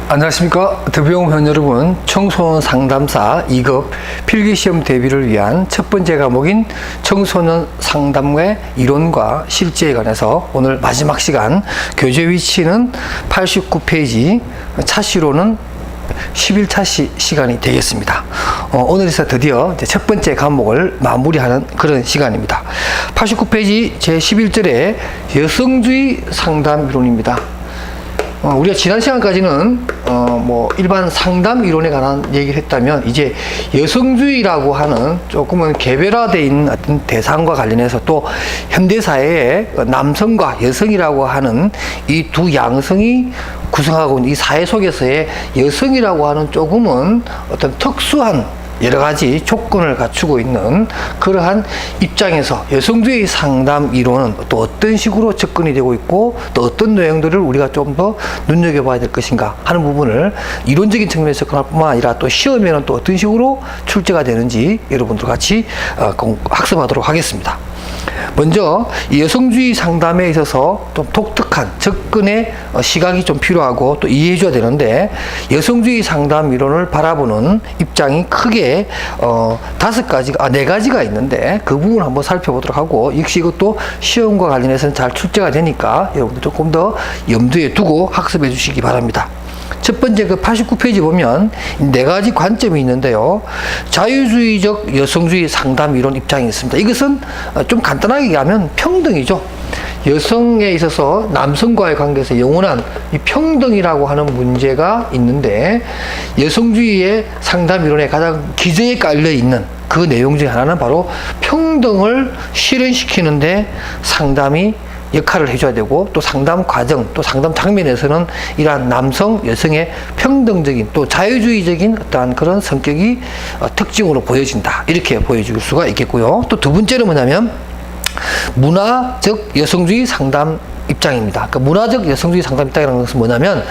안녕하십니까. 더비용회원 여러분, 청소년 상담사 2급 필기시험 대비를 위한 첫 번째 과목인 청소년 상담의 이론과 실제에 관해서 오늘 마지막 시간, 교재 위치는 89페이지, 차시로는 11차 시간이 되겠습니다. 오늘에서 드디어 이제 첫 번째 과목을 마무리하는 그런 시간입니다. 89페이지 제11절에 여성주의 상담 이론입니다. 우리가 지난 시간까지는 일반 상담 이론에 관한 얘기를 했다면, 이제 여성주의라고 하는 조금은 개별화되어 있는 어떤 대상과 관련해서 또 현대사회에 남성과 여성이라고 하는 이 두 양성이 구성하고 있는 이 사회 속에서의 여성이라고 하는 조금은 어떤 특수한 여러 가지 조건을 갖추고 있는 그러한 입장에서 여성주의 상담 이론은 또 어떤 식으로 접근이 되고 있고, 또 어떤 내용들을 우리가 좀 더 눈여겨봐야 될 것인가 하는 부분을 이론적인 측면에서 접근할 뿐만 아니라 또 시험에는 또 어떤 식으로 출제가 되는지 여러분들 같이 학습하도록 하겠습니다. 먼저 이 여성주의 상담에 있어서 좀 독특한 접근의 시각이 좀 필요하고 또 이해해 줘야 되는데, 여성주의 상담 이론을 바라보는 입장이 크게 네 가지가 있는데, 그 부분을 한번 살펴보도록 하고, 역시 이것도 시험과 관련해서는 잘 출제가 되니까 여러분들 조금 더 염두에 두고 학습해 주시기 바랍니다. 첫 번째 89페이지 보면 네 가지 관점이 있는데요. 자유주의적 여성주의 상담 이론 입장이 있습니다. 이것은 좀 간단하게 얘기하면 평등이죠. 여성에 있어서 남성과의 관계에서 영원한 이 평등이라고 하는 문제가 있는데, 여성주의의 상담 이론에 가장 기저에 깔려 있는 그 내용 중에 하나는 바로 평등을 실현시키는데 상담이 역할을 해줘야 되고, 또 상담 과정, 또 상담 장면에서는 이러한 남성, 여성의 평등적인 또 자유주의적인 어떠한 그런 성격이 특징으로 보여진다, 이렇게 보여줄 수가 있겠고요. 또 두 번째는 뭐냐면 문화적 여성주의 상담 입장입니다. 그러니까 문화적 여성주의 상담 입장이라는 것은 뭐냐면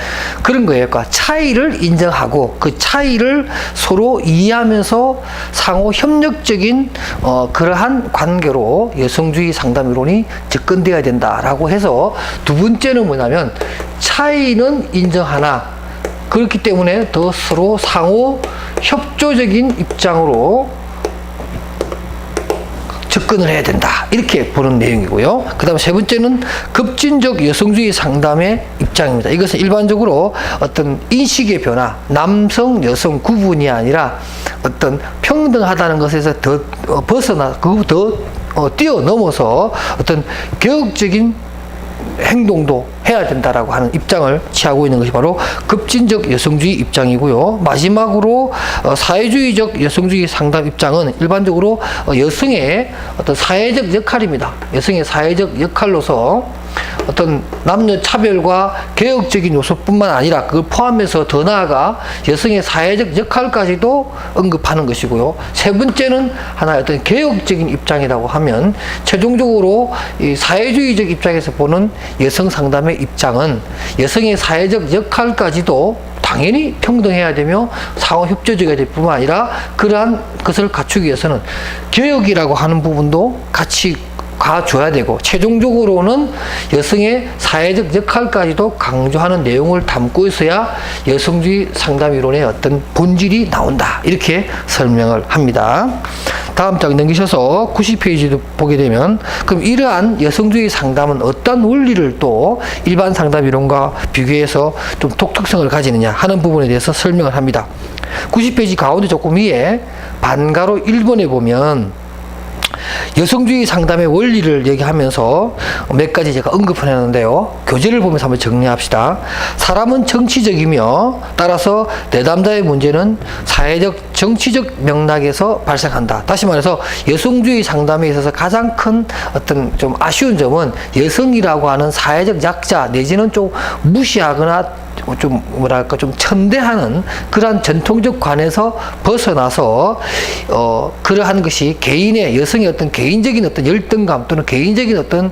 그런 거예요. 그러니까 차이를 인정하고 그 차이를 서로 이해하면서 상호 협력적인 그러한 관계로 여성주의 상담 이론이 접근되어야 된다라고 해서, 두 번째는 뭐냐면 차이는 인정하나 그렇기 때문에 더 서로 상호 협조적인 입장으로 접근을 해야 된다, 이렇게 보는 내용이고요. 그 다음 세 번째는 급진적 여성주의 상담의 입장입니다. 이것은 일반적으로 어떤 인식의 변화, 남성, 여성 구분이 아니라 어떤 평등하다는 것에서 더 벗어나, 더 뛰어넘어서 어떤 개혁적인 행동도 해야 된다라고 하는 입장을 취하고 있는 것이 바로 급진적 여성주의 입장이고요. 마지막으로 사회주의적 여성주의 상담 입장은 일반적으로 여성의 어떤 사회적 역할입니다. 여성의 사회적 역할로서 어떤 남녀 차별과 개혁적인 요소뿐만 아니라 그걸 포함해서 더 나아가 여성의 사회적 역할까지도 언급하는 것이고요. 세 번째는 하나의 어떤 개혁적인 입장이라고 하면, 최종적으로 이 사회주의적 입장에서 보는 여성 상담의 입장은 여성의 사회적 역할까지도 당연히 평등해야 되며 상호 협조적이어야 될 뿐만 아니라, 그러한 것을 갖추기 위해서는 개혁이라고 하는 부분도 같이 가줘야 되고, 최종적으로는 여성의 사회적 역할까지도 강조하는 내용을 담고 있어야 여성주의 상담 이론의 어떤 본질이 나온다, 이렇게 설명을 합니다. 다음 장 넘기셔서 90페이지도 보게 되면, 그럼 이러한 여성주의 상담은 어떤 원리를 또 일반 상담 이론과 비교해서 좀 독특성을 가지느냐 하는 부분에 대해서 설명을 합니다. 90페이지 가운데 조금 위에 반가로 1번에 보면 여성주의 상담의 원리를 얘기하면서 몇 가지 제가 언급을 했는데요. 교재를 보면서 한번 정리합시다. 사람은 정치적이며 따라서 내담자의 문제는 사회적, 정치적 맥락에서 발생한다. 다시 말해서 여성주의 상담에 있어서 가장 큰 어떤 좀 아쉬운 점은 여성이라고 하는 사회적 약자 내지는 좀 무시하거나 좀 뭐랄까 좀 천대하는 그러한 전통적 관에서 벗어나서 그러한 것이 개인의, 여성의 어떤 개인적인 어떤 열등감 또는 개인적인 어떤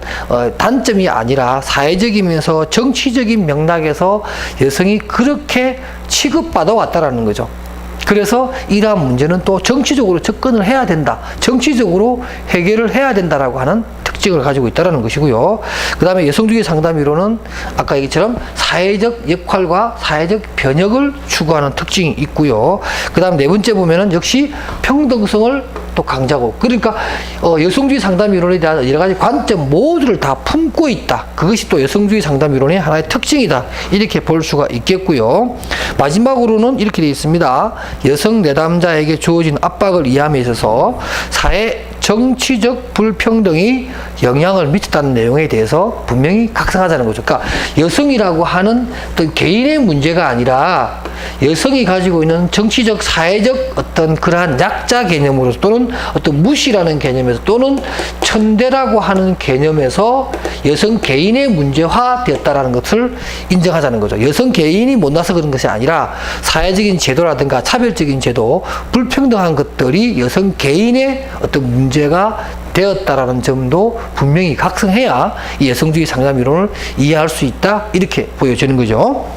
단점이 아니라 사회적이면서 정치적인 맥락에서 여성이 그렇게 취급받아 왔다라는 거죠. 그래서 이러한 문제는 또 정치적으로 접근을 해야 된다, 정치적으로 해결을 해야 된다라고 하는 특징을 가지고 있다는 것이고요. 그 다음에 여성주의 상담 이론은 아까 얘기처럼 사회적 역할과 사회적 변혁을 추구하는 특징이 있고요. 그 다음 네 번째 보면은 역시 평등성을 또 강조하고, 그러니까 여성주의 상담 이론에 대한 여러 가지 관점 모두를 다 품고 있다. 그것이 또 여성주의 상담 이론의 하나의 특징이다. 이렇게 볼 수가 있겠고요. 마지막으로는 이렇게 되어 있습니다. 여성 내담자에게 주어진 압박을 이해함에 있어서 사회 정치적 불평등이 영향을 미쳤다는 내용에 대해서 분명히 각성하자는 거죠. 그러니까 여성이라고 하는 어떤 개인의 문제가 아니라 여성이 가지고 있는 정치적, 사회적 어떤 그러한 약자 개념으로서 또는 어떤 무시라는 개념에서 또는 천대라고 하는 개념에서 여성 개인의 문제화 되었다라는 것을 인정하자는 거죠. 여성 개인이 못나서 그런 것이 아니라 사회적인 제도라든가 차별적인 제도, 불평등한 것들이 여성 개인의 어떤 문제가 되었다라는 점도 분명히 각성해야 이 여성주의 상담 이론을 이해할 수 있다. 이렇게 보여지는 거죠.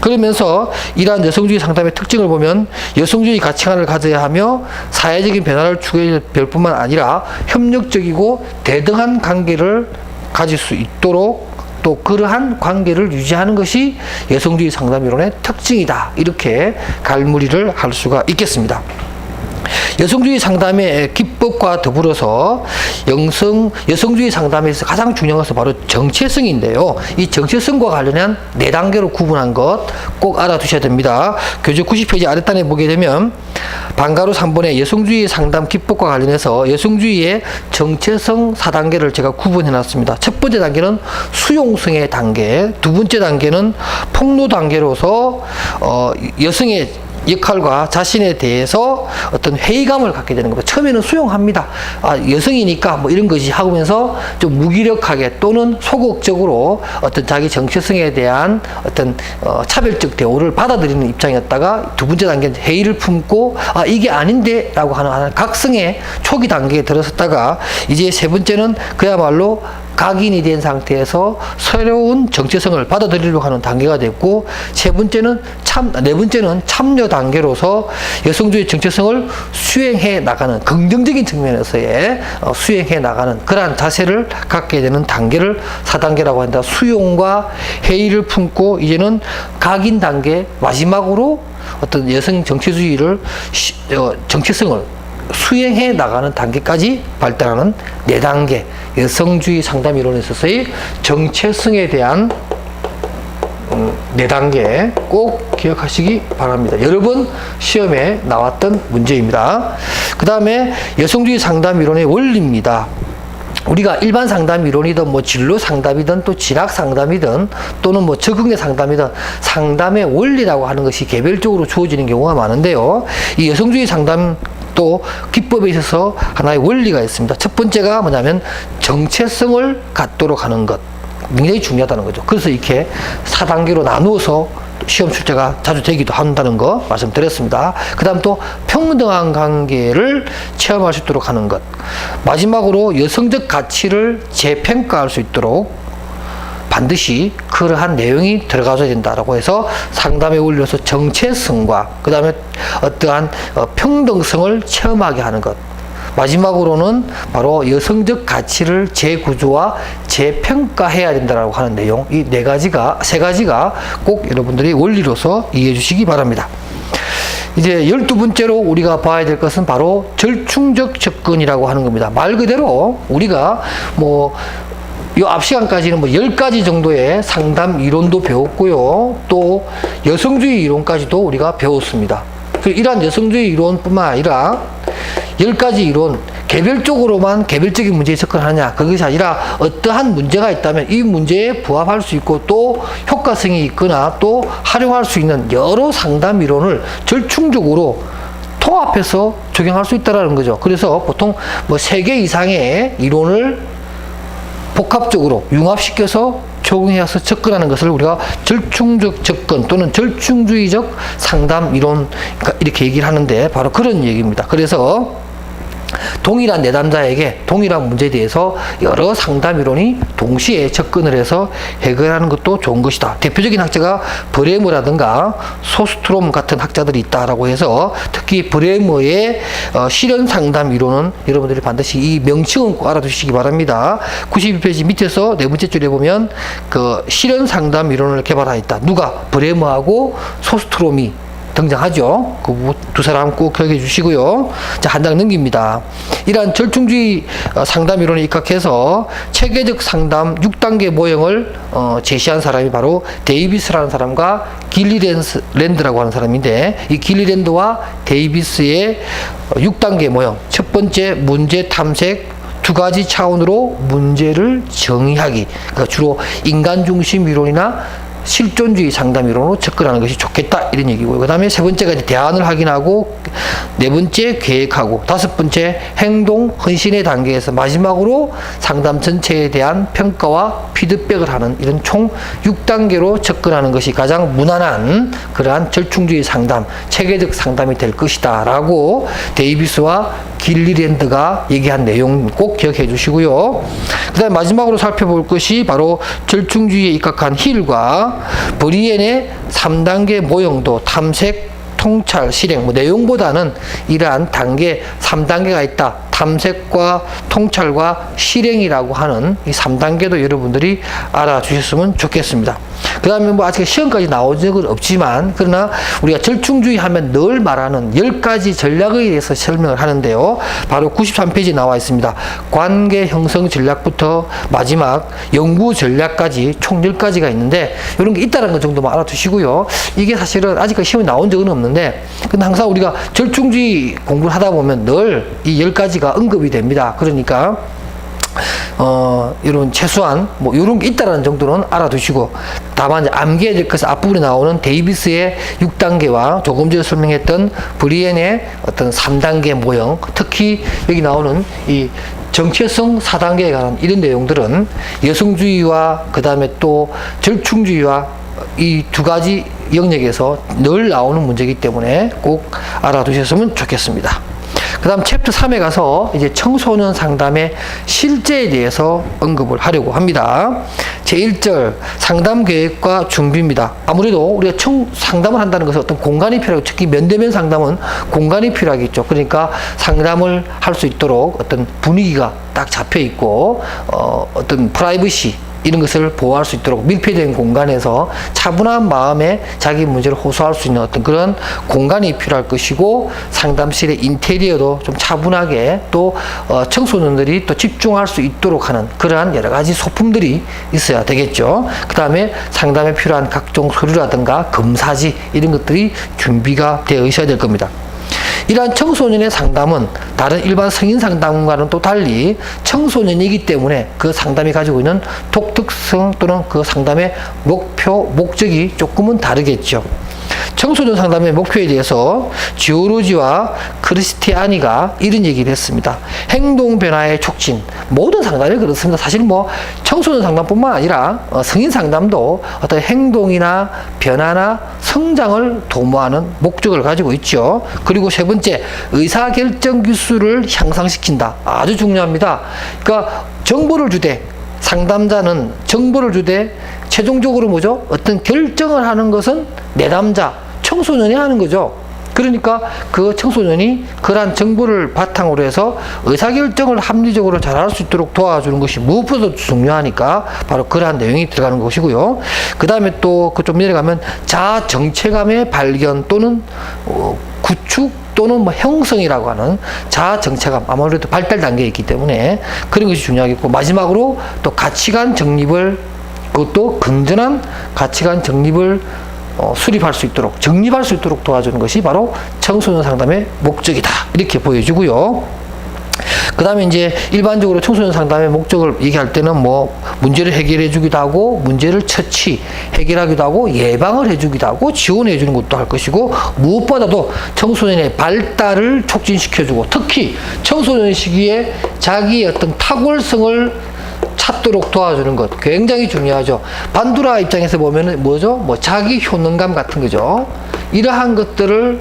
그러면서 이러한 여성주의 상담의 특징을 보면 여성주의 가치관을 가져야 하며 사회적인 변화를 추구해야 될 뿐만 아니라 협력적이고 대등한 관계를 가질 수 있도록 또 그러한 관계를 유지하는 것이 여성주의 상담 이론의 특징이다. 이렇게 갈무리를 할 수가 있겠습니다. 여성주의 상담의 기법과 더불어서 여성주의 상담에서 가장 중요한 것은 바로 정체성인데요. 이 정체성과 관련한 4단계로 구분한 것 꼭 알아두셔야 됩니다. 교재 90페이지 아랫단에 보게 되면 방가로 3번의 여성주의 상담 기법과 관련해서 여성주의의 정체성 4단계를 제가 구분해 놨습니다. 첫 번째 단계는 수용성의 단계, 두 번째 단계는 폭로 단계로서 여성의 역할과 자신에 대해서 어떤 회의감을 갖게 되는 겁니다. 처음에는 수용합니다. 여성이니까 뭐 이런 것이 하면서 좀 무기력하게 또는 소극적으로 어떤 자기 정체성에 대한 어떤 차별적 대우를 받아들이는 입장이었다가 두 번째 단계는 회의를 품고 이게 아닌데 라고 하는 각성의 초기 단계에 들어섰다가 이제 세 번째는 그야말로 각인이 된 상태에서 새로운 정체성을 받아들이려고 하는 단계가 됐고, 네 번째는 참여 단계로서 여성주의 정체성을 수행해 나가는 긍정적인 측면에서의 수행해 나가는 그러한 자세를 갖게 되는 단계를 4단계라고 한다. 수용과 회의를 품고 이제는 각인 단계, 마지막으로 어떤 여성 정체주의를 정체성을 수행해 나가는 단계까지 발달하는 4단계 여성주의 상담 이론에 있어서의 정체성에 대한 4단계 꼭 기억하시기 바랍니다. 여러 번 시험에 나왔던 문제입니다. 그 다음에 여성주의 상담 이론의 원리입니다. 우리가 일반 상담 이론이든 뭐 진로 상담이든 또 진학 상담이든 또는 뭐 적응의 상담이든 상담의 원리라고 하는 것이 개별적으로 주어지는 경우가 많은데요. 이 여성주의 상담 또 기법에 있어서 하나의 원리가 있습니다. 첫 번째가 뭐냐면 정체성을 갖도록 하는 것. 굉장히 중요하다는 거죠. 그래서 이렇게 4단계로 나누어서 시험 출제가 자주 되기도 한다는 거 말씀드렸습니다. 그 다음 또 평등한 관계를 체험할 수 있도록 하는 것. 마지막으로 여성적 가치를 재평가할 수 있도록 반드시 그러한 내용이 들어가줘야 된다라고 해서 상담에 올려서 정체성과 그 다음에 어떠한 평등성을 체험하게 하는 것. 마지막으로는 바로 여성적 가치를 재구조와 재평가해야 된다라고 하는 내용, 이 세 가지가 꼭 여러분들이 원리로서 이해해 주시기 바랍니다. 이제 12번째로 우리가 봐야 될 것은 바로 절충적 접근이라고 하는 겁니다. 말 그대로 우리가 요 앞 시간까지는 10가지 정도의 상담 이론도 배웠고요. 또 여성주의 이론까지도 우리가 배웠습니다. 이러한 여성주의 이론뿐만 아니라 10가지 이론, 개별적으로만 개별적인 문제에 접근하냐, 그것이 아니라 어떠한 문제가 있다면 이 문제에 부합할 수 있고 또 효과성이 있거나 또 활용할 수 있는 여러 상담 이론을 절충적으로 통합해서 적용할 수 있다는 거죠. 그래서 보통 3개 이상의 이론을 복합적으로 융합시켜서 적용해서 접근하는 것을 우리가 절충적 접근 또는 절충주의적 상담 이론 이렇게 얘기를 하는데 바로 그런 얘기입니다. 그래서 동일한 내담자에게 동일한 문제에 대해서 여러 상담 이론이 동시에 접근을 해서 해결하는 것도 좋은 것이다. 대표적인 학자가 브레머라든가 소스트롬 같은 학자들이 있다라고 해서 특히 브레머의 실현 상담 이론은 여러분들이 반드시 이 명칭은 꼭 알아두시기 바랍니다. 92페이지 밑에서 네 번째 줄에 보면 그 실현 상담 이론을 개발하였다. 누가? 브레머하고 소스트롬이 등장하죠. 그 두 사람 꼭 기억해 주시고요. 자, 한 장 넘깁니다. 이러한 절충주의 상담 이론에 입각해서 체계적 상담 6단계 모형을 제시한 사람이 바로 데이비스라는 사람과 길리랜드라고 하는 사람인데, 이 길리랜드와 데이비스의 6단계 모형. 첫 번째, 문제 탐색, 두 가지 차원으로 문제를 정의하기. 그러니까 주로 인간 중심 이론이나 실존주의 상담 이론으로 접근하는 것이 좋겠다, 이런 얘기고요. 그 다음에 세 번째가 이제 대안을 확인하고, 네 번째 계획하고, 다섯 번째 행동 헌신의 단계에서 마지막으로 상담 전체에 대한 평가와 피드백을 하는 이런 총 6단계로 접근하는 것이 가장 무난한 그러한 절충주의 상담, 체계적 상담이 될 것이다 라고 데이비스와 길리랜드가 얘기한 내용 꼭 기억해 주시고요. 그 다음에 마지막으로 살펴볼 것이 바로 절충주의에 입각한 힐과 브리엔의 3단계 모형도 탐색, 통찰, 실행, 내용보다는 이러한 단계 3단계가 있다. 탐색과 통찰과 실행이라고 하는 이 3단계도 여러분들이 알아주셨으면 좋겠습니다. 그 다음에 뭐 아직 시험까지 나온 적은 없지만, 그러나 우리가 절충주의 하면 늘 말하는 10가지 전략에 대해서 설명을 하는데요. 바로 93페이지에 나와 있습니다. 관계 형성 전략부터 마지막 연구 전략까지 총 10가지가 있는데, 이런 게 있다는 것 정도만 알아두시고요. 이게 사실은 아직까지 시험에 나온 적은 없는데, 근데 항상 우리가 절충주의 공부를 하다 보면 늘 이 10가지가 언급이 됩니다. 그러니까 이런 최소한 뭐 이런 게 있다라는 정도는 알아두시고, 다만 암기해야 될 것은 앞부분에 나오는 데이비스의 6단계와 조금 전에 설명했던 브리엔의 어떤 3단계 모형, 특히 여기 나오는 이 정체성 4단계에 관한 이런 내용들은 여성주의와 그 다음에 또 절충주의와 이 두 가지 영역에서 늘 나오는 문제이기 때문에 꼭 알아두셨으면 좋겠습니다. 그 다음 챕터 3에 가서 이제 청소년 상담의 실제에 대해서 언급을 하려고 합니다. 제1절 상담 계획과 준비입니다. 아무래도 우리가 상담을 한다는 것은 어떤 공간이 필요하고, 특히 면대면 상담은 공간이 필요하겠죠. 그러니까 상담을 할 수 있도록 어떤 분위기가 딱 잡혀 있고, 어떤 프라이버시 이런 것을 보호할 수 있도록 밀폐된 공간에서 차분한 마음에 자기 문제를 호소할 수 있는 어떤 그런 공간이 필요할 것이고, 상담실의 인테리어도 좀 차분하게 또 청소년들이 또 집중할 수 있도록 하는 그러한 여러 가지 소품들이 있어야 되겠죠. 그 다음에 상담에 필요한 각종 서류라든가 검사지 이런 것들이 준비가 되어 있어야 될 겁니다. 이러한 청소년의 상담은 다른 일반 성인 상담과는 또 달리 청소년이기 때문에 그 상담이 가지고 있는 독특성 또는 그 상담의 목적이 조금은 다르겠죠. 청소년 상담의 목표에 대해서 지오로지와 크리스티아니가 이런 얘기를 했습니다. 행동 변화의 촉진. 모든 상담이 그렇습니다. 사실 뭐 청소년 상담뿐만 아니라 성인 상담도 어떤 행동이나 변화나 성장을 도모하는 목적을 가지고 있죠. 그리고 세 번째, 의사결정 기술을 향상시킨다. 아주 중요합니다. 그러니까 정보를 주되, 상담자는 정보를 주되 최종적으로 뭐죠? 어떤 결정을 하는 것은 내담자, 청소년이 하는 거죠. 그러니까 그 청소년이 그러한 정보를 바탕으로 해서 의사결정을 합리적으로 잘할 수 있도록 도와주는 것이 무엇보다도 중요하니까 바로 그러한 내용이 들어가는 것이고요. 그 다음에 또 좀 내려가면 자아 정체감의 발견 또는 구축 또는 뭐 형성이라고 하는 자아 정체감, 아무래도 발달 단계에 있기 때문에 그런 것이 중요하겠고, 마지막으로 또 가치관 정립을, 그것도 건전한 가치관 정립을 수립할 수 있도록, 정립할 수 있도록 도와주는 것이 바로 청소년 상담의 목적이다. 이렇게 보여주고요. 그 다음에 이제 일반적으로 청소년 상담의 목적을 얘기할 때는 뭐 문제를 해결해 주기도 하고, 문제를 처치, 해결하기도 하고, 예방을 해 주기도 하고, 지원해 주는 것도 할 것이고, 무엇보다도 청소년의 발달을 촉진시켜 주고, 특히 청소년 시기에 자기의 어떤 탁월성을 찾도록 도와주는 것 굉장히 중요하죠. 반두라 입장에서 보면은 뭐죠? 뭐 자기 효능감 같은 거죠. 이러한 것들을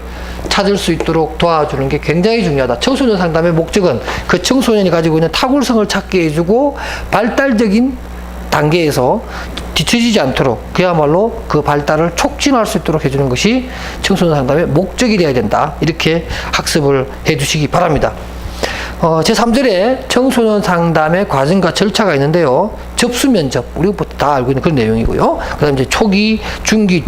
찾을 수 있도록 도와주는 게 굉장히 중요하다. 청소년 상담의 목적은 그 청소년이 가지고 있는 탁월성을 찾게 해주고 발달적인 단계에서 뒤처지지 않도록 그야말로 그 발달을 촉진할 수 있도록 해주는 것이 청소년 상담의 목적이 되어야 된다. 이렇게 학습을 해주시기 바랍니다. 제3절에 청소년 상담의 과정과 절차가 있는데요. 접수 면접, 우리가 다 알고 있는 그런 내용이고요. 그 다음에 이제 초기, 중기,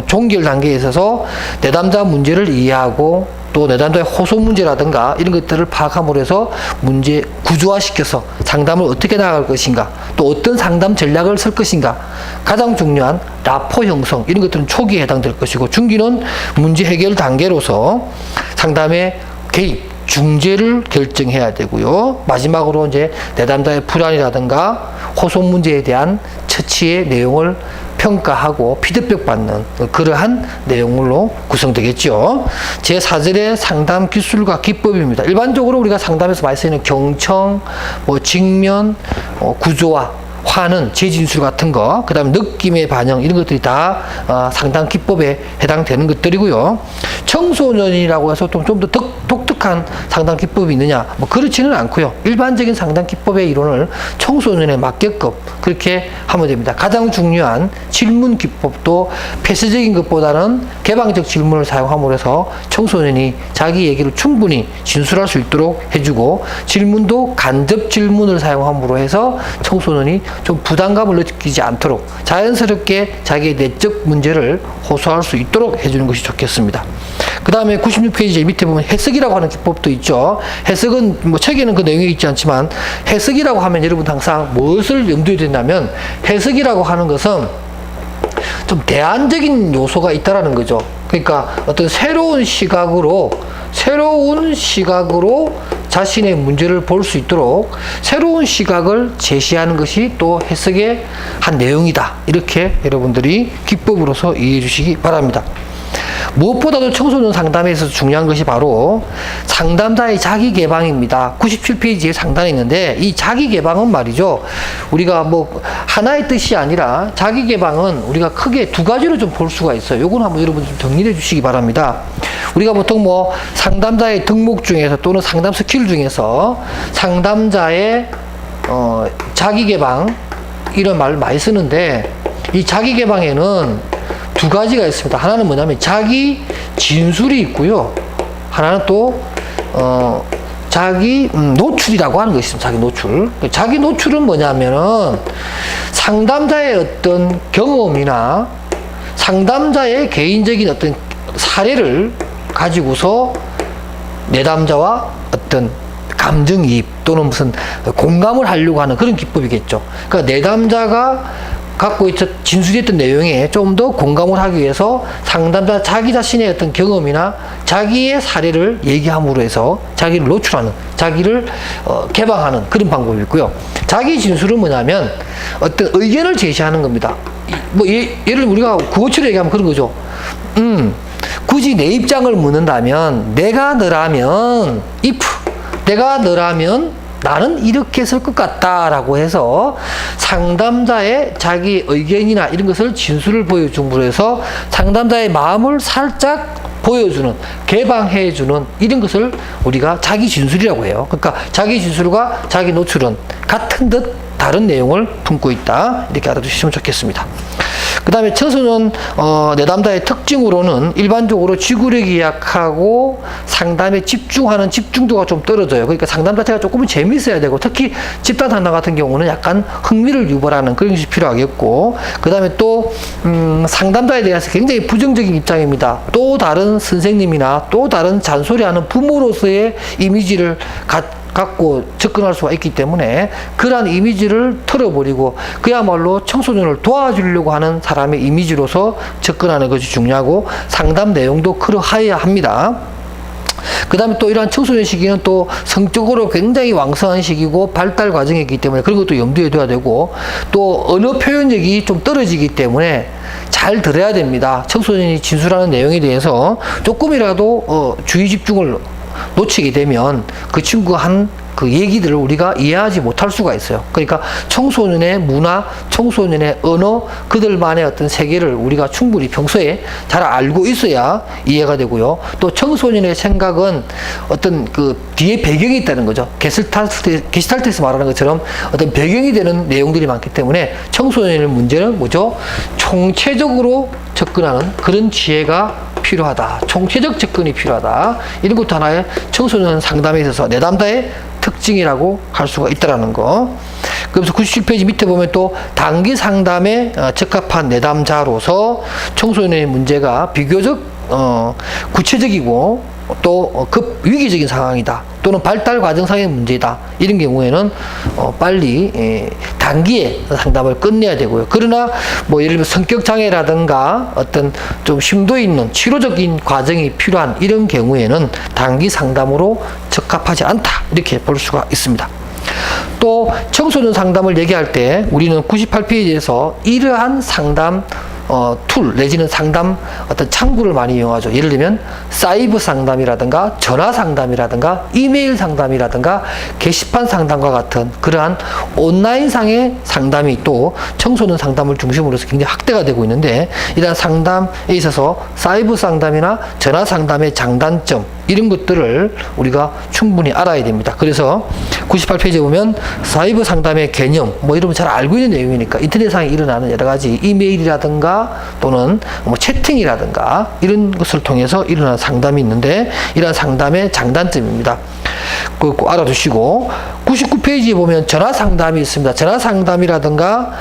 종결 단계에 있어서 내담자 문제를 이해하고 또 내담자의 호소 문제라든가 이런 것들을 파악함으로 해서 문제 구조화시켜서 상담을 어떻게 나아갈 것인가, 또 어떤 상담 전략을 쓸 것인가, 가장 중요한 라포 형성, 이런 것들은 초기에 해당될 것이고, 중기는 문제 해결 단계로서 상담의 개입, 중재를 결정해야 되고요. 마지막으로 이제 내담자의 불안이라든가 호소 문제에 대한 처치의 내용을 평가하고 피드백 받는 그러한 내용으로 구성되겠죠. 제4절의 상담 기술과 기법입니다. 일반적으로 우리가 상담에서 많이 쓰이는 경청, 직면, 구조화, 화는, 재진술 같은 거, 그 다음에 느낌의 반영, 이런 것들이 다 상담 기법에 해당되는 것들이고요. 청소년이라고 해서 좀 더 독특한 상담 기법이 있느냐? 그렇지는 않고요. 일반적인 상담 기법의 이론을 청소년에 맞게끔 그렇게 하면 됩니다. 가장 중요한 질문 기법도 폐쇄적인 것보다는 개방적 질문을 사용함으로 해서 청소년이 자기 얘기를 충분히 진술할 수 있도록 해주고, 질문도 간접 질문을 사용함으로 해서 청소년이 좀 부담감을 느끼지 않도록 자연스럽게 자기의 내적 문제를 호소할 수 있도록 해주는 것이 좋겠습니다. 그 다음에 96페이지 밑에 보면 해석이라고 하는 기법도 있죠. 해석은 책에는 그 내용이 있지 않지만, 해석이라고 하면 여러분 항상 무엇을 염두에 둔다면, 해석이라고 하는 것은 좀 대안적인 요소가 있다라는 거죠. 그러니까 어떤 새로운 시각으로 자신의 문제를 볼 수 있도록 새로운 시각을 제시하는 것이 또 해석의 한 내용이다. 이렇게 여러분들이 기법으로서 이해해 주시기 바랍니다. 무엇보다도 청소년 상담에서 중요한 것이 바로 상담자의 자기 개방입니다. 97페이지에 상단에 있는데, 이 자기 개방은 말이죠, 우리가 하나의 뜻이 아니라 자기 개방은 우리가 크게 두 가지로 좀 볼 수가 있어요. 요건 한번 여러분 좀 정리해 주시기 바랍니다. 우리가 보통 상담자의 덕목 중에서 또는 상담 스킬 중에서 상담자의 자기 개방, 이런 말을 많이 쓰는데, 이 자기 개방에는 두 가지가 있습니다. 하나는 뭐냐면 자기 진술이 있고요. 하나는 또 자기 노출이라고 하는 것이 있습니다. 자기 노출. 자기 노출은 뭐냐면은 상담자의 어떤 경험이나 상담자의 개인적인 어떤 사례를 가지고서 내담자와 어떤 감정이입 또는 무슨 공감을 하려고 하는 그런 기법이겠죠. 그러니까 내담자가 갖고 진술했던 내용에 좀 더 공감을 하기 위해서 상담자 자기 자신의 어떤 경험이나 자기의 사례를 얘기함으로 해서 자기를 노출하는, 자기를 개방하는 그런 방법이 있고요. 자기 진술은 뭐냐면 어떤 의견을 제시하는 겁니다. 예를 우리가 구어체로 얘기하면 그런 거죠. 굳이 내 입장을 묻는다면, 내가 너라면 나는 이렇게 했을 것 같다라고 해서 상담자의 자기 의견이나 이런 것을 진술을 보여줌으로 해서 상담자의 마음을 살짝 보여주는, 개방해주는 이런 것을 우리가 자기 진술이라고 해요. 그러니까 자기 진술과 자기 노출은 같은 듯 다른 내용을 품고 있다. 이렇게 알아두시면 좋겠습니다. 그 다음에 청소년 내담자의 특징으로는 일반적으로 지구력이 약하고 상담에 집중하는 집중도가 좀 떨어져요. 그러니까 상담 자체가 조금은 재미있어야 되고, 특히 집단 상담 같은 경우는 약간 흥미를 유발하는 그런 것이 필요하겠고, 그 다음에 또 상담자에 대해서 굉장히 부정적인 입장입니다. 또 다른 선생님이나 또 다른 잔소리하는 부모로서의 이미지를 갖고 접근할 수가 있기 때문에 그러한 이미지를 털어버리고 그야말로 청소년을 도와주려고 하는 사람의 이미지로서 접근하는 것이 중요하고, 상담 내용도 그러하여야 합니다. 그 다음에 또 이러한 청소년 시기는 또 성적으로 굉장히 왕성한 시기고 발달 과정이기 때문에 그런 것도 염두에 둬야 되고, 또 언어 표현력이 좀 떨어지기 때문에 잘 들어야 됩니다. 청소년이 진술하는 내용에 대해서 조금이라도 주의 집중을 놓치게 되면 그 친구가 한 그 얘기들을 우리가 이해하지 못할 수가 있어요. 그러니까 청소년의 문화, 청소년의 언어, 그들만의 어떤 세계를 우리가 충분히 평소에 잘 알고 있어야 이해가 되고요. 또 청소년의 생각은 어떤 그 뒤에 배경이 있다는 거죠. 게스탈트에서 말하는 것처럼 어떤 배경이 되는 내용들이 많기 때문에 청소년의 문제는 뭐죠? 총체적으로 접근하는 그런 지혜가 필요하다. 총체적 접근이 필요하다. 이런 것도 하나의 청소년 상담에 있어서 내담자의 특징이라고 할 수가 있다는 거. 그래서 97페이지 밑에 보면 또 단기 상담에 적합한 내담자로서 청소년의 문제가 비교적 구체적이고 또 급 위기적인 상황이다. 또는 발달 과정상의 문제다. 이런 경우에는 빨리 단기에 상담을 끝내야 되고요. 그러나 뭐 예를 들면 성격 장애라든가 어떤 좀 심도 있는 치료적인 과정이 필요한 이런 경우에는 단기 상담으로 적합하지 않다. 이렇게 볼 수가 있습니다. 또 청소년 상담을 얘기할 때 우리는 98페이지에서 이러한 상담 툴 내지는 상담 어떤 창구를 많이 이용하죠. 예를 들면 사이버 상담이라든가 전화 상담이라든가 이메일 상담이라든가 게시판 상담과 같은 그러한 온라인상의 상담이 또 청소년 상담을 중심으로 해서 굉장히 확대가 되고 있는데 이러한 상담에 있어서 사이버 상담이나 전화 상담의 장단점 이런 것들을 우리가 충분히 알아야 됩니다. 그래서 98페이지에 보면 사이버 상담의 개념 뭐 이런 거 잘 알고 있는 내용이니까 인터넷상에 일어나는 여러 가지 이메일이라든가 또는 뭐 채팅이라든가 이런 것을 통해서 일어나는 상담이 있는데 이러한 상담의 장단점입니다. 꼭 알아두시고 99페이지에 보면 전화 상담이 있습니다. 전화 상담이라든가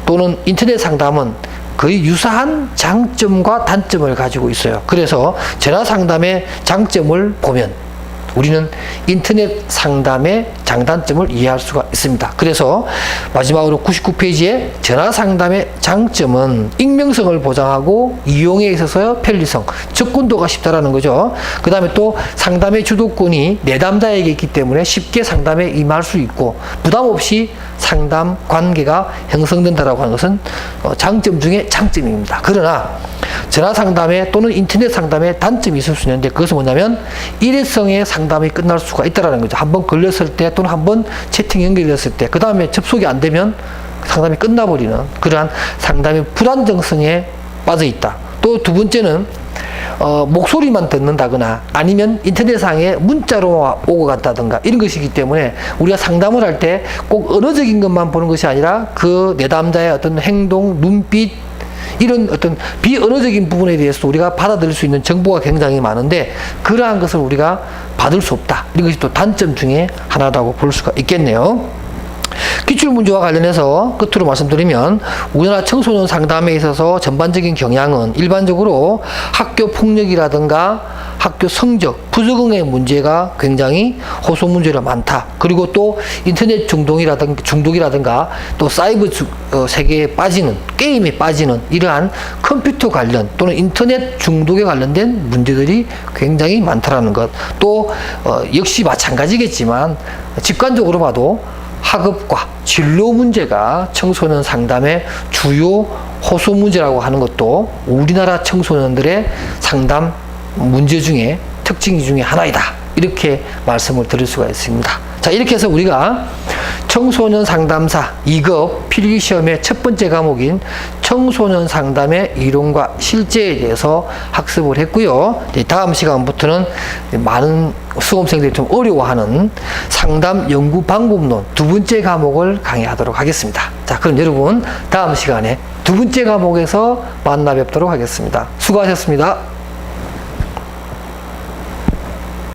또는 인터넷 상담은 거의 유사한 장점과 단점을 가지고 있어요. 그래서 전화 상담의 장점을 보면 우리는 인터넷 상담의 장단점을 이해할 수가 있습니다. 그래서 마지막으로 99페이지에 전화 상담의 장점은 익명성을 보장하고 이용에 있어서 편리성, 접근도가 쉽다라는 거죠. 그 다음에 또 상담의 주도권이 내담자에게 있기 때문에 쉽게 상담에 임할 수 있고 부담 없이 상담 관계가 형성된다라고 하는 것은 장점 중에 장점입니다. 그러나 전화 상담에 또는 인터넷 상담에 단점이 있을 수 있는데 그것은 뭐냐면 일회성의 상담이 끝날 수가 있다는 거죠. 한번 걸렸을 때 또는 한번 채팅 연결됐을 때 그 다음에 접속이 안 되면 상담이 끝나버리는 그러한 상담의 불안정성에 빠져 있다. 또 두 번째는 목소리만 듣는다거나 아니면 인터넷상에 문자로 오고 갔다든가 이런 것이기 때문에 우리가 상담을 할 때 꼭 언어적인 것만 보는 것이 아니라 그 내담자의 어떤 행동, 눈빛 이런 어떤 비언어적인 부분에 대해서 우리가 받아들일 수 있는 정보가 굉장히 많은데 그러한 것을 우리가 받을 수 없다. 이런 것이 또 단점 중에 하나라고 볼 수가 있겠네요. 기출문제와 관련해서 끝으로 말씀드리면 우리나라 청소년 상담에 있어서 전반적인 경향은 일반적으로 학교 폭력이라든가 학교 성적, 부적응의 문제가 굉장히 호소 문제가 많다. 그리고 또 인터넷 중독이라든가 또 사이버 세계에 빠지는, 게임에 빠지는 이러한 컴퓨터 관련 또는 인터넷 중독에 관련된 문제들이 굉장히 많다라는 것. 또 역시 마찬가지겠지만 직관적으로 봐도 학업과 진로 문제가 청소년 상담의 주요 호소 문제라고 하는 것도 우리나라 청소년들의 상담 문제 중에 특징 중에 하나이다. 이렇게 말씀을 드릴 수가 있습니다. 자, 이렇게 해서 우리가 청소년 상담사 2급 필기시험의 첫 번째 과목인 청소년 상담의 이론과 실제에 대해서 학습을 했고요. 다음 시간부터는 많은 수험생들이 좀 어려워하는 상담 연구 방법론 두 번째 과목을 강의하도록 하겠습니다. 자, 그럼 여러분 다음 시간에 두 번째 과목에서 만나 뵙도록 하겠습니다. 수고하셨습니다.